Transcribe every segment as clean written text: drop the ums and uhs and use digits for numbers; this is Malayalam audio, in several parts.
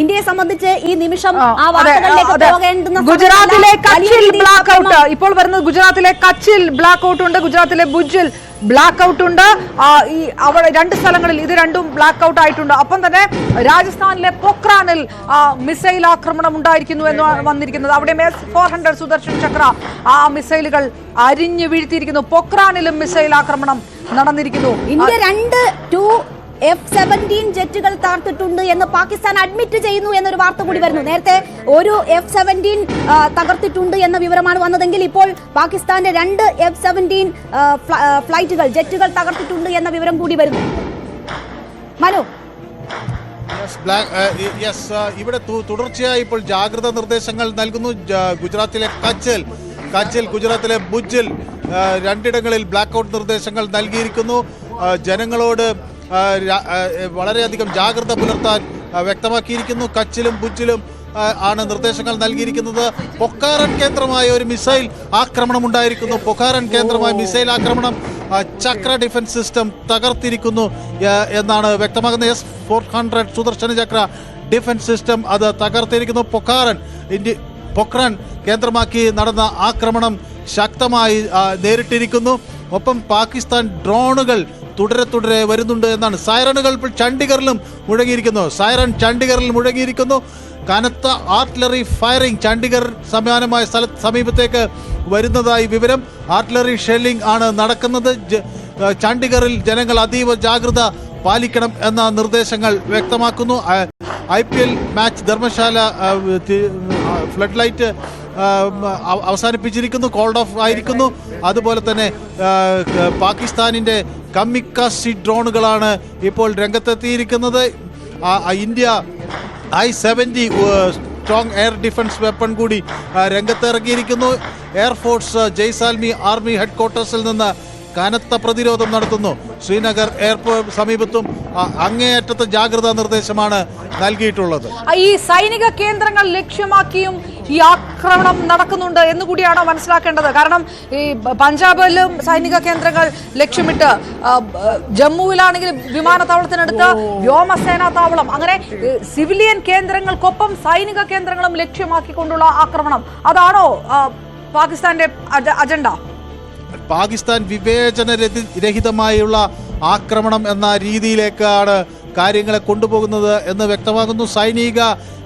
ഇന്ത്യയെ സംബന്ധിച്ച് ഈ നിമിഷം ആ വാർത്തകളിലേക്ക് പോകേണ്ടുന്ന ഗുജറാത്തിലെ കച്ചിൽ ബ്ലാക്ക് ഔട്ട് ഇപ്പോൾ വരുന്നത് ഗുജറാത്തിലെ കച്ചിൽ ബ്ലാക്ക് ഔട്ട് ഉണ്ട്, ഗുജറാത്തിലെ ഭുജിൽ ബ്ലാക്ക് ഔട്ട് ഉണ്ട്. ഈ അവിടെ 2 സ്ഥലങ്ങളിൽ ഇത് രണ്ടും ബ്ലാക്ക് ഔട്ട് ആയിട്ടുണ്ട്. ഒപ്പം തന്നെ രാജസ്ഥാനിലെ പൊക്രാനിൽ മിസൈൽ ആക്രമണം ഉണ്ടായിരിക്കുന്നു എന്ന് വന്നിരിക്കുന്നത്. അവിടെ S-400 സുദർശൻ ചക്ര ആ മിസൈലുകൾ അരിഞ്ഞു വീഴ്ത്തിയിരിക്കുന്നു. പൊക്രാനിലും മിസൈൽ ആക്രമണം നടന്നിരിക്കുന്നു. ഇന്ത്യ 2 F-17 ജെറ്റുകൾ തകർത്തിട്ടുണ്ട് എന്ന് പാകിസ്ഥാൻ അഡ്മിറ്റ് ചെയ്യുന്നു എന്നൊരു വാർത്ത കൂടി വരുന്നു. നേരത്തെ ഒരു F-17 തകർത്തിട്ടുണ്ട് എന്ന വിവരമാണ് വന്നതെങ്കിൽ ഇപ്പോൾ പാകിസ്ഥാന്റെ 2 F-17 ഫ്ലൈറ്റുകൾ ജെറ്റുകൾ തകർത്തിട്ടുണ്ട് എന്ന വിവരം കൂടി വരുന്നു. മനു, ഇവിടെ തുടർച്ചയായി ഇപ്പോൾ ജാഗ്രതാ നിർദ്ദേശങ്ങൾ നൽകുന്നു. ഗുജറാത്തിലെ കച്ചിൽ, ഗുജറാത്തിലെ ഭുജിൽ രണ്ടിടങ്ങളിൽ ബ്ലാക്ക് ഔട്ട് നിർദ്ദേശങ്ങൾ നൽകിയിരിക്കുന്നു. ജനങ്ങളോട് വളരെയധികം ജാഗ്രത പുലർത്താൻ വ്യക്തമാക്കിയിരിക്കുന്നു. കച്ചിലും ഭുജിലും ആണ് നിർദ്ദേശങ്ങൾ നൽകിയിരിക്കുന്നത്. പൊഖാറൻ കേന്ദ്രമായ ഒരു മിസൈൽ ആക്രമണം ഉണ്ടായിരിക്കുന്നു. പൊഖാറൻ കേന്ദ്രമായ മിസൈൽ ആക്രമണം ചക്ര ഡിഫൻസ് സിസ്റ്റം തകർത്തിരിക്കുന്നു എന്നാണ് വ്യക്തമാകുന്നത്. S-400 സുദർശന ചക്ര ഡിഫൻസ് സിസ്റ്റം അത് തകർത്തിരിക്കുന്നു. പൊഖ്രാൻ കേന്ദ്രമാക്കി നടന്ന ആക്രമണം ശക്തമായി നേരിട്ടിരിക്കുന്നു. ഒപ്പം പാകിസ്ഥാൻ ഡ്രോണുകൾ തുടരെ വരുന്നുണ്ട് എന്നാണ്. സൈറണുകൾ ചണ്ഡീഗറിലും മുഴങ്ങിയിരിക്കുന്നു. കനത്ത ആർട്ടിലറി ഫയറിംഗ് ചണ്ഡീഗർ സമാനമായ സമീപത്തേക്ക് വരുന്നതായി വിവരം. ആർട്ടിലറി ഷെല്ലിംഗ് ആണ് നടക്കുന്നത്. ചണ്ഡീഗറിൽ ജനങ്ങൾ അതീവ ജാഗ്രത പാലിക്കണം എന്ന നിർദ്ദേശങ്ങൾ വ്യക്തമാക്കുന്നു. IPL match Dharamshala flood light അവസാനിപ്പിച്ചിരിക്കുന്നു, കോൾഡ് ഓഫ് ആയിരിക്കുന്നു. അതുപോലെ തന്നെ പാകിസ്ഥാനിന്റെ കമ്മിക്കാസി ഡ്രോണുകളാണ് ഇപ്പോൾ രംഗത്തെത്തിയിരിക്കുന്നത്. India I-70 strong air defence weapon കൂടി രംഗത്തിറങ്ങിയിരിക്കുന്നു. എയർഫോഴ്സ് ജയ്സാൽമി ആർമി ഹെഡ്ക്വാർട്ടേഴ്സിൽ നിന്ന് കനത്ത പ്രതിരോധം നടത്തുന്നു. ശ്രീനഗർ എയർപോർട്ട് സമീപത്തും അങ്ങേയറ്റത്തെ ജാഗ്രതാ നിർദ്ദേശമാണ് നൽകിയിട്ടുള്ളത്. ഈ സൈനിക കേന്ദ്രങ്ങൾ ലക്ഷ്യമാക്കിയും ഈ ആക്രമണം നടക്കുന്നുണ്ട് എന്നുകൂടിയാണ് മനസ്സിലാക്കേണ്ടത്. കാരണം ഈ പഞ്ചാബിലും സൈനിക കേന്ദ്രങ്ങൾ ലക്ഷ്യമിട്ട്, ജമ്മുവിലാണെങ്കിൽ വിമാനത്താവളത്തിനടുത്ത് വ്യോമസേനാ താവളം, അങ്ങനെ സിവിലിയൻ കേന്ദ്രങ്ങൾക്കൊപ്പം സൈനിക കേന്ദ്രങ്ങളും ലക്ഷ്യമാക്കിക്കൊണ്ടുള്ള ആക്രമണം, അതാണോ പാകിസ്ഥാന്റെ അജണ്ട? പാകിസ്ഥാൻ വിവേചനരഹിതമായുള്ള ആക്രമണം എന്ന രീതിയിലേക്കാണ് കാര്യങ്ങളെ കൊണ്ടുപോകുന്നത് എന്ന് വ്യക്തമാകുന്നു. സൈനിക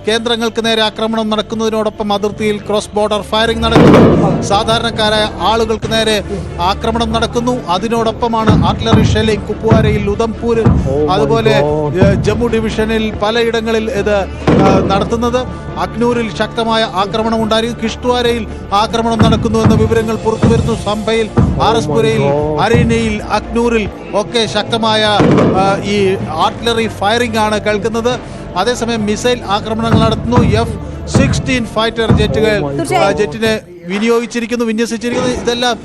കേന്ദ്രങ്ങൾക്ക് നേരെ ആക്രമണം നടക്കുന്നതിനോടൊപ്പം അതിർത്തിയിൽ ക്രോസ് ബോർഡർ ഫയറിംഗ് നടക്കുന്നു. സാധാരണക്കാരായ ആളുകൾക്ക് നേരെ ആക്രമണം നടക്കുന്നു. അതിനോടൊപ്പമാണ് ആർട്ടിലറി ഷെല്ലിംഗ് കുപ്വാരയിൽ, ഉധംപൂരിൽ, അതുപോലെ ജമ്മു ഡിവിഷനിൽ പലയിടങ്ങളിൽ ഇത് നടത്തുന്നത്. അഗ്നൂരിൽ ശക്തമായ ആക്രമണം ഉണ്ടായിരുന്നു. കിഷ്ത്വാരയിൽ ആക്രമണം നടക്കുന്നു എന്ന വിവരങ്ങൾ പുറത്തുവരുന്നു. സംഭയിൽ, ആർഎസ്പുരയിൽ, അരീനയിൽ, അഗ്നൂരിൽ ഒക്കെ ശക്തമായ ഈ ആർട്ടിലറി ഫയറിംഗ് ആണ് കേൾക്കുന്നത്. അതേസമയം മിസൈൽ ആക്രമണങ്ങൾ നടത്തുന്നു. F-16 fighter ജെറ്റിനെ വിന്യസിച്ചിരിക്കുന്നു. ഇതെല്ലാം